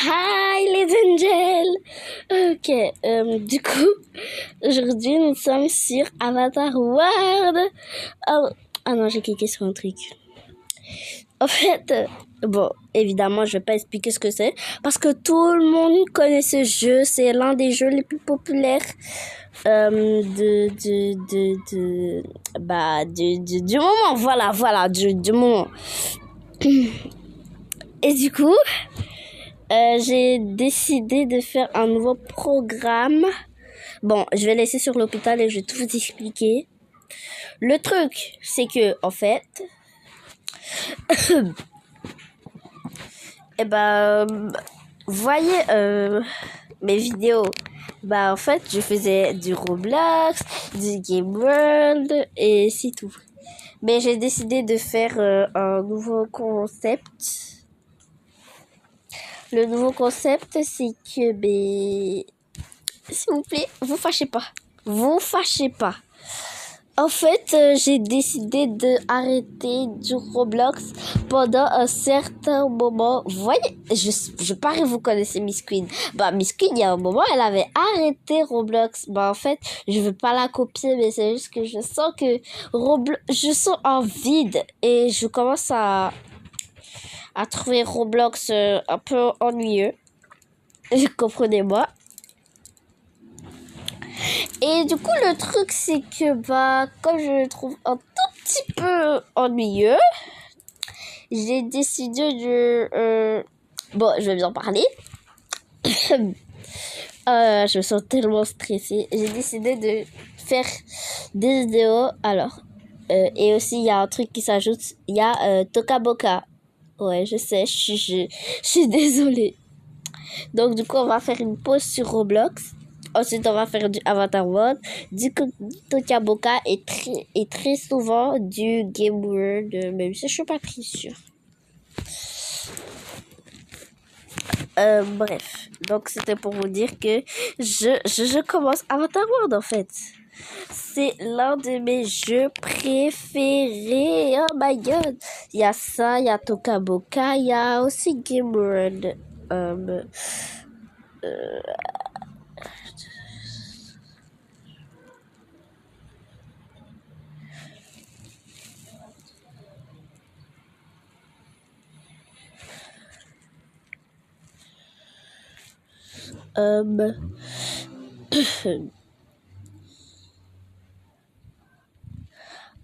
Hi les angels. Ok, du coup, aujourd'hui nous sommes sur Avatar World. Oh, ah non, j'ai cliqué sur un truc. En fait, bon, évidemment, je vais pas expliquer ce que c'est parce que tout le monde connaît ce jeu. C'est l'un des jeux les plus populaires du moment. Voilà, du moment. Et du coup, j'ai décidé de faire un nouveau programme. Bon, je vais laisser sur l'hôpital et je vais tout vous expliquer. Le truc, c'est que, en fait, voyez mes vidéos. En fait, je faisais du Roblox, du Game World et c'est tout. Mais j'ai décidé de faire un nouveau concept. Le nouveau concept, c'est que, s'il vous plaît, vous fâchez pas. Vous fâchez pas. En fait, j'ai décidé d'arrêter du Roblox pendant un certain moment. Vous voyez, je parie vous connaissez Miss Queen. Miss Queen, il y a un moment, elle avait arrêté Roblox. En fait, je veux pas la copier, mais c'est juste que je sens que je sens un vide et je commence à trouver Roblox un peu ennuyeux. Comprenez-moi. Et du coup, le truc, c'est que, comme je le trouve un tout petit peu ennuyeux, j'ai décidé de... je vais bien parler. Je me sens tellement stressée. J'ai décidé de faire des vidéos. Alors, et aussi, il y a un truc qui s'ajoute. Il y a Toca Boca. Ouais, je sais, je suis désolée. Donc, du coup, on va faire une pause sur Roblox. Ensuite, on va faire du Avatar World, du Toca Boca et très souvent du Game World, même si je suis pas très sûre. Bref, donc c'était pour vous dire que je commence Avatar World en fait. C'est l'un de mes jeux préférés. Oh my god. Il y a ça, il y a Toca Boca, il y a aussi Game World.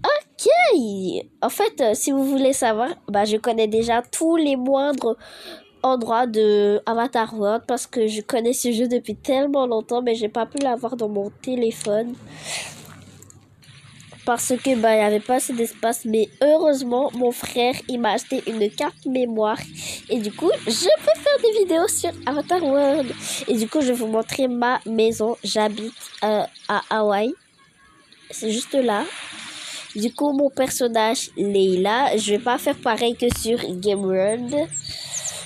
Ok. En fait, si vous voulez savoir, je connais déjà tous les moindres endroits de Avatar World parce que je connais ce jeu depuis tellement longtemps, mais j'ai pas pu l'avoir dans mon téléphone parce que il y avait pas assez d'espace. Mais heureusement, mon frère il m'a acheté une carte mémoire et du coup, je peux faire des vidéos sur Avatar World. Et du coup, je vais vous montrer ma maison. J'habite à Hawaï. C'est juste là. Du coup, mon personnage, Leila, je vais pas faire pareil que sur Game World.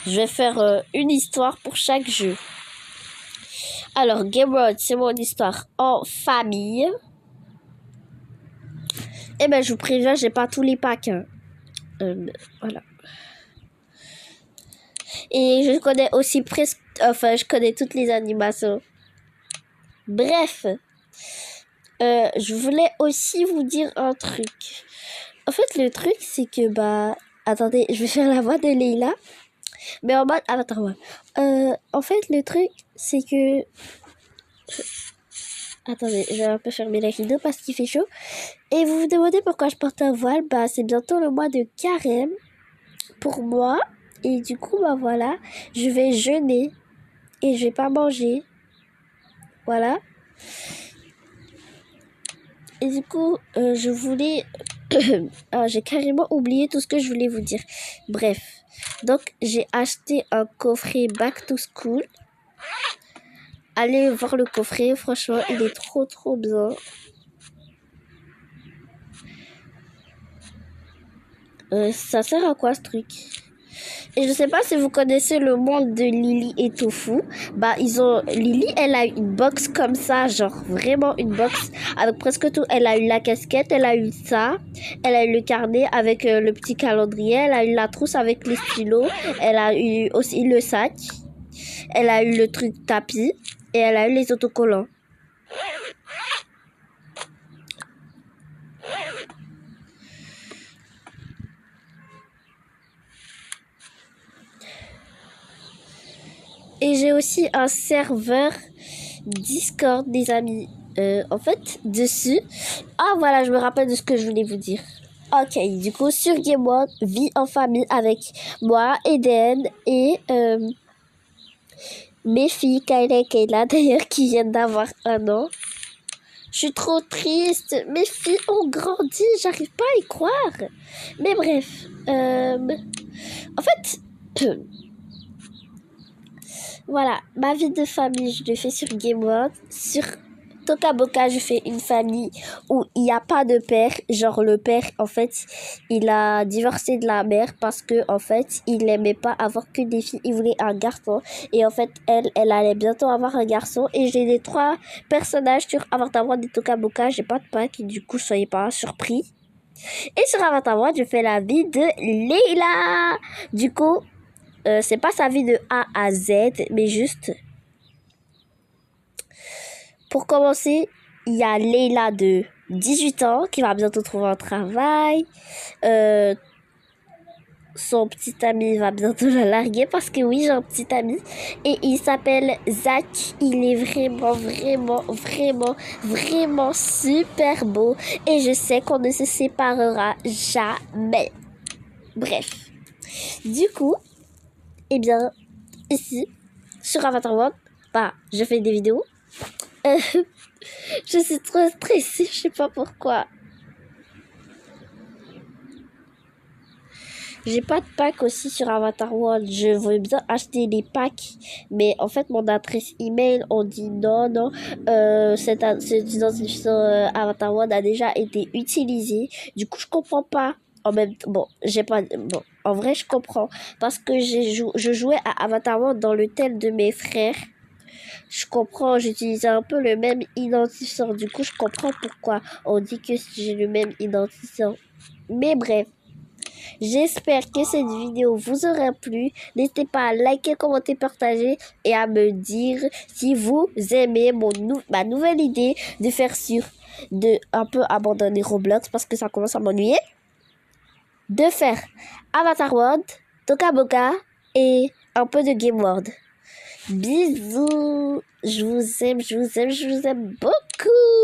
Je vais faire une histoire pour chaque jeu. Alors, Game World, c'est mon histoire en famille. Je vous préviens, j'ai pas tous les packs. Voilà. Et je connais aussi je connais toutes les animations. Bref. Je voulais aussi vous dire un truc. En fait, le truc, c'est que, attendez, je vais faire la voix de Leila. Mais en mode Avatar World. En fait, le truc, c'est que... Attendez, je vais un peu fermer la vidéo parce qu'il fait chaud. Et vous vous demandez pourquoi je porte un voile. C'est bientôt le mois de carême pour moi. Et du coup, voilà, je vais jeûner. Et je vais pas manger. Voilà. Et du coup, je voulais... j'ai carrément oublié tout ce que je voulais vous dire. Bref. Donc, j'ai acheté un coffret Back to School. Allez voir le coffret. Franchement, il est trop bien. Ça sert à quoi ce truc? Et je sais pas si vous connaissez le monde de Lily et Tofu. Lily, elle a une box comme ça, genre vraiment une box avec presque tout. Elle a eu la casquette, elle a eu ça, elle a eu le carnet avec le petit calendrier, elle a eu la trousse avec les stylos, elle a eu aussi le sac. Elle a eu le truc tapis et elle a eu les autocollants. Et j'ai aussi un serveur Discord, des amis. En fait, dessus... Ah, voilà, je me rappelle de ce que je voulais vous dire. Ok, du coup, sur Game One, vie en famille avec moi, Eden et mes filles, Kayla et Kayla, d'ailleurs, qui viennent d'avoir 1 an. Je suis trop triste. Mes filles ont grandi, j'arrive pas à y croire. Mais bref, en fait... Voilà, ma vie de famille, je le fais sur Game One. Sur Tokaboka, je fais une famille où il n'y a pas de père. Genre, le père, en fait, il a divorcé de la mère parce que, en fait, il n'aimait pas avoir que des filles. Il voulait un garçon. Et en fait, elle allait bientôt avoir un garçon. Et j'ai les 3 personnages sur Avatar World et Tokaboka. J'ai pas de pack. Du coup, soyez pas surpris. Et sur Avatar World, je fais la vie de Leila. Du coup... c'est pas sa vie de A à Z, mais juste... Pour commencer, il y a Leila de 18 ans qui va bientôt trouver un travail. Son petit ami va bientôt la larguer parce que oui, j'ai un petit ami. Et il s'appelle Zach. Il est vraiment super beau. Et je sais qu'on ne se séparera jamais. Bref. Du coup... Eh bien, ici, sur Avatar World, je fais des vidéos. Je suis trop stressée, je sais pas pourquoi. J'ai pas de pack aussi sur Avatar World. Je veux bien acheter des packs, mais en fait, mon adresse email, on dit non, cette identifiant Avatar World a déjà été utilisée. Du coup, je comprends pas. En même temps, en vrai, je comprends. Parce que je jouais à Avatar World dans le tel de mes frères. Je comprends, j'utilisais un peu le même identifiant. Du coup, je comprends pourquoi on dit que j'ai le même identifiant. Mais bref, j'espère que cette vidéo vous aura plu. N'hésitez pas à liker, commenter, partager et à me dire si vous aimez ma nouvelle idée de faire de un peu abandonner Roblox parce que ça commence à m'ennuyer. De faire Avatar World, Tokaboka et un peu de Game World. Bisous, je vous aime beaucoup.